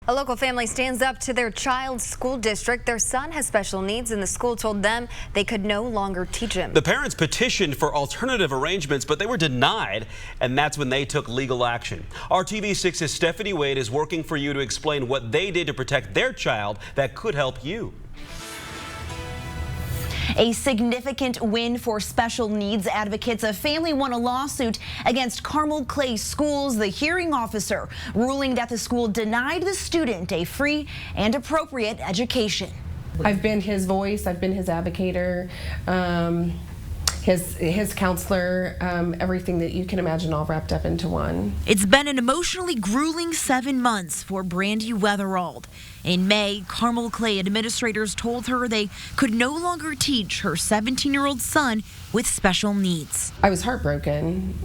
A local family stands up to their child's school district. Their son has special needs, and the school told them they could no longer teach him. The parents petitioned for alternative arrangements, but they were denied, and that's when they took legal action. Our TV6's Stephanie Wade is working for you to explain what they did to protect their child that could help you. A significant win for special needs advocates. A family won a lawsuit against Carmel-Clay Schools. The hearing officer ruling that the school denied the student a free and appropriate education. I've been his voice, I've been his advocator, his counselor, everything that you can imagine all wrapped up into one. It's been an emotionally grueling 7 months for Brandy Weatherald. In May, Carmel-Clay administrators told her they could no longer teach her 17-year-old son with special needs. I was heartbroken,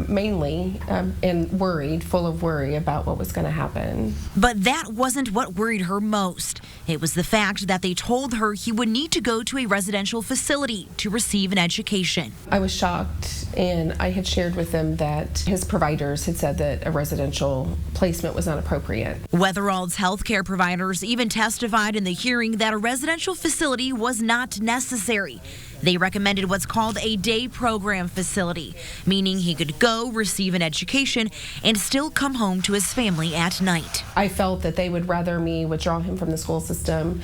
mainly, and worried, full of worry about what was going to happen. But that wasn't what worried her most. It was the fact that they told her he would need to go to a residential facility to receive an education. I was shocked, and I had shared with them that his providers had said that a residential placement was not appropriate. Weatherald's healthcare providers even testified in the hearing that a residential facility was not necessary. They recommended what's called a day program facility, meaning he could go receive an education and still come home to his family at night. I felt that they would rather me withdraw him from the school system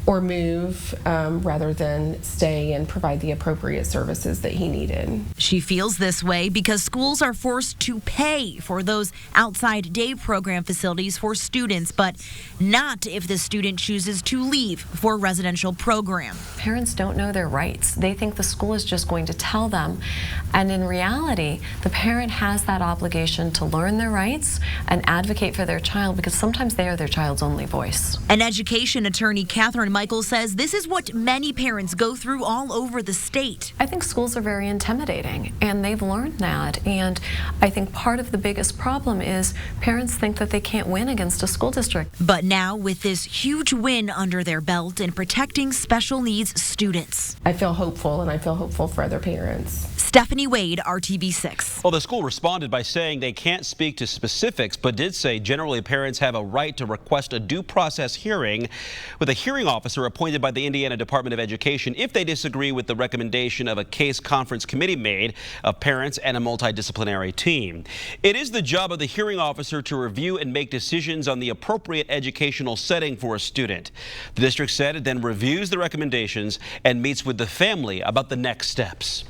or move rather than stay and provide the appropriate services that he needed. She feels this way because schools are forced to pay for those outside day program facilities for students, but not if the student chooses to leave for a residential program. Parents don't know their rights. They think the school is just going to tell them. And in reality, the parent has that obligation to learn their rights and advocate for their child, because sometimes they are their child's only voice. An education attorney, Catherine Michael, says this is what many parents go through all over the state. I think schools are very intimidating, and they've learned that. And I think part of the biggest problem is parents think that they can't win against a school district. But now, with this huge win under their belt in protecting special needs students, I feel hopeful, and I feel hopeful for other parents. Stephanie Wade, RTV6. Well, the school responded by saying they can't speak to specifics, but did say generally parents have a right to request a due process hearing with a hearing officer appointed by the Indiana Department of Education if they disagree with the recommendation of a case conference committee made of parents and a multidisciplinary team. It is the job of the hearing officer to review and make decisions on the appropriate educational setting for a student. The district said it then reviews the recommendations and meets with the family about the next steps.